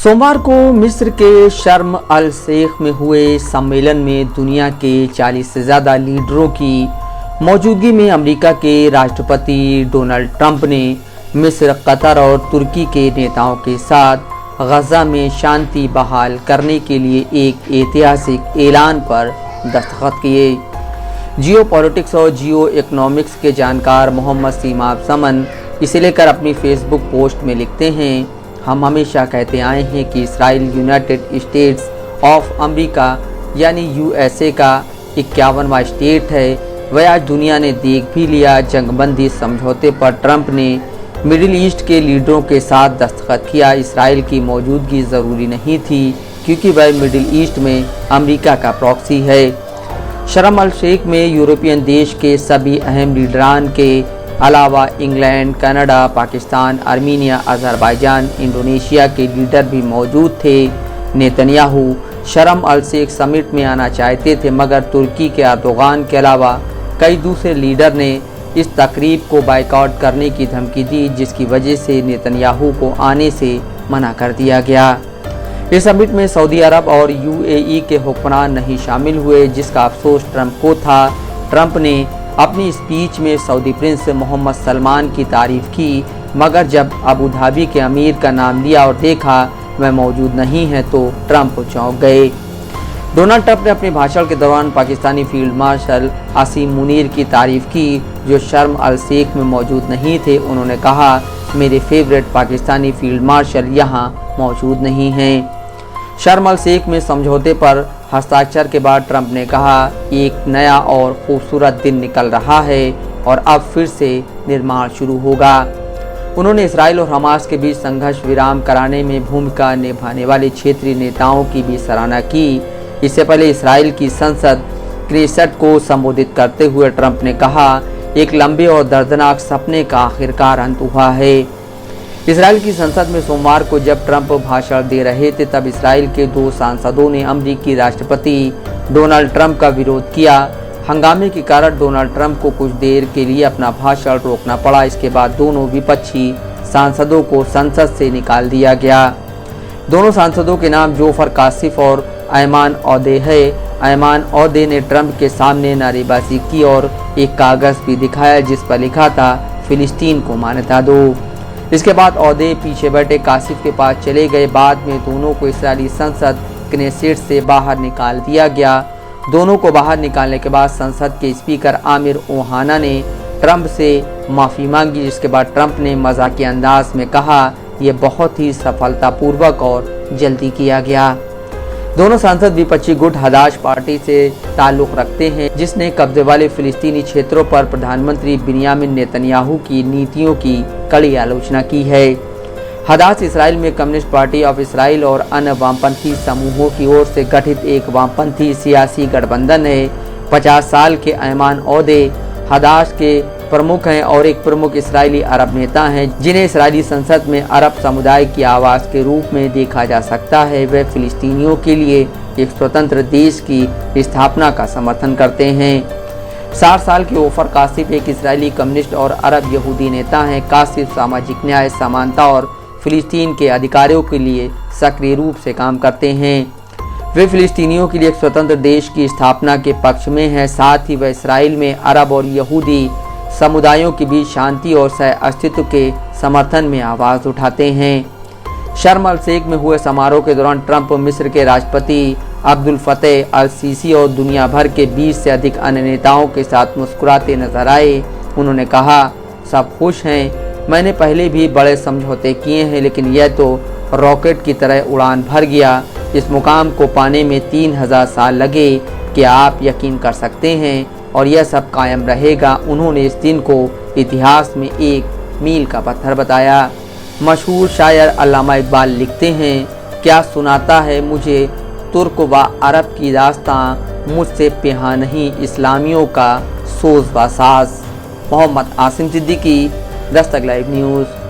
सोमवार को मिस्र के शर्म अल शेख में हुए सम्मेलन में दुनिया के 40 से ज़्यादा लीडरों की मौजूदगी में अमेरिका के राष्ट्रपति डोनाल्ड ट्रंप ने मिस्र, कतर और तुर्की के नेताओं के साथ गजा में शांति बहाल करने के लिए एक ऐतिहासिक ऐलान पर दस्तखत किए। जियो पॉलिटिक्स और जियो इकोनॉमिक्स के जानकार मोहम्मद सीमाब समन इसे लेकर अपनी फेसबुक पोस्ट में लिखते हैं, हम हमेशा कहते आए हैं कि Israel United states of America यानी यूएसए का 51वां स्टेट है। वह आज दुनिया ने देख भी लिया। जंगबंदी समझौते पर ट्रंप ने मिडिल ईस्ट के लीडरों के साथ दस्तखत किया। इसराइल की मौजूदगी ज़रूरी नहीं थी क्योंकि वह मिडिल ईस्ट में अमेरिका का प्रॉक्सी है। शर्म अल शेख में यूरोपियन देश के सभी अहम लीडरान के अलावा England, Canada, Pakistan, Armenia, Azerbaijan, Indonesia के लीडर भी मौजूद थे। नेतन्याहू शर्म अल शेख समिट में आना चाहते थे मगर तुर्की के एर्दोगान के अलावा कई दूसरे लीडर ने इस तकरीब को बायकॉट करने की धमकी दी, जिसकी वजह से नेतन्याहू को आने से मना कर दिया गया। इस समिट में सऊदी अरब और यूएई के हुक्मरान नहीं शामिल हुए, जिसका अफसोस ट्रंप को था। ट्रंप ने अपनी स्पीच में सऊदी प्रिंस मोहम्मद सलमान की तारीफ की मगर जब अबू धाबी के अमीर का नाम लिया और देखा वह मौजूद नहीं है तो ट्रंप चौंक गए। डोनाल्ड ट्रंप ने अपने भाषण के दौरान पाकिस्तानी फील्ड मार्शल आसिम मुनीर की तारीफ की जो शर्म अल शेख में मौजूद नहीं थे। उन्होंने कहा, मेरे फेवरेट पाकिस्तानी फील्ड मार्शल यहाँ मौजूद नहीं हैं। शर्म अल शेख में समझौते पर हस्ताक्षर के बाद ट्रंप ने कहा, एक नया और खूबसूरत दिन निकल रहा है और अब फिर से निर्माण शुरू होगा। उन्होंने इसराइल और हमास के बीच संघर्ष विराम कराने में भूमिका निभाने वाले क्षेत्रीय नेताओं की भी सराहना की। इससे पहले इसराइल की संसद क्नेसेट को संबोधित करते हुए ट्रंप ने कहा, एक लंबे और दर्दनाक सपने का आखिरकार अंत हुआ है। इसराइल की संसद में सोमवार को जब ट्रंप भाषण दे रहे थे तब इसराइल के 2 सांसदों ने अमेरिकी राष्ट्रपति डोनाल्ड ट्रंप का विरोध किया। हंगामे के कारण डोनाल्ड ट्रंप को कुछ देर के लिए अपना भाषण रोकना पड़ा। इसके बाद दोनों विपक्षी सांसदों को संसद से निकाल दिया गया। दोनों सांसदों के नाम जोफर कासिफ और अयमान औदे है। अयमान औदे ने ट्रंप के सामने नारेबाजी की और एक कागज़ भी दिखाया जिस पर लिखा था, फिलिस्तीन को मान्यता दो। इसके बाद औदे पीछे बैठे कासिफ के पास चले गए। बाद में दोनों को इस्राएली संसद क्नेसेट से बाहर निकाल दिया गया। दोनों को बाहर निकालने के बाद संसद के स्पीकर आमिर ओहाना ने ट्रंप से माफ़ी मांगी, जिसके बाद ट्रंप ने मजाकिया अंदाज में कहा, यह बहुत ही सफलतापूर्वक और जल्दी किया गया। दोनों सांसद विपक्षी गुट हदाश पार्टी से ताल्लुक़ रखते हैं, जिसने कब्जे वाले फिलिस्तीनी क्षेत्रों पर प्रधानमंत्री बिन्यामिन नेतन्याहू की नीतियों की कड़ी आलोचना की है। हदाश इसराइल में कम्युनिस्ट पार्टी ऑफ इसराइल और अन्य वामपंथी समूहों की ओर से गठित एक वामपंथी सियासी गठबंधन है। 50 साल के अयमान औदे हदाश के प्रमुख हैं और एक प्रमुख इस्राएली अरब नेता हैं, जिन्हें इस्राएली संसद में अरब समुदाय की आवाज़ के रूप में देखा जा सकता है। वे फिलिस्तीनियों के लिए एक स्वतंत्र देश की स्थापना का समर्थन करते हैं। 60 साल के ओफर कासिफ एक इस्राएली कम्युनिस्ट और अरब यहूदी नेता हैं। कासिफ सामाजिक न्याय, समानता और फिलिस्तीन के अधिकारों के लिए सक्रिय रूप से काम करते हैं। वे फिलिस्तीनियों के लिए एक स्वतंत्र देश की स्थापना के पक्ष में हैं। साथ ही वे इसराइल में अरब और यहूदी समुदायों के बीच शांति और सह अस्तित्व के समर्थन में आवाज़ उठाते हैं। शर्म अल शेख में हुए समारोह के दौरान ट्रंप मिस्र के राष्ट्रपति अब्दुल फतेह अल सीसी और दुनिया भर के 20 से अधिक अन्य नेताओं के साथ मुस्कुराते नजर आए। उन्होंने कहा, सब खुश हैं, मैंने पहले भी बड़े समझौते किए हैं लेकिन यह तो रॉकेट की तरह उड़ान भर गया। इस मुकाम को पाने में 3000 साल लगे, क्या आप यकीन कर सकते हैं, और यह सब कायम रहेगा। उन्होंने इस दिन को इतिहास में एक मील का पत्थर बताया। मशहूर शायर अल्लामा इकबाल लिखते हैं, क्या सुनाता है मुझे तुर्क व अरब की दास्तां, मुझसे पिहा नहीं इस्लामियों का सोज व साज। Mohammad Asim Siddiqui, Dastak live news.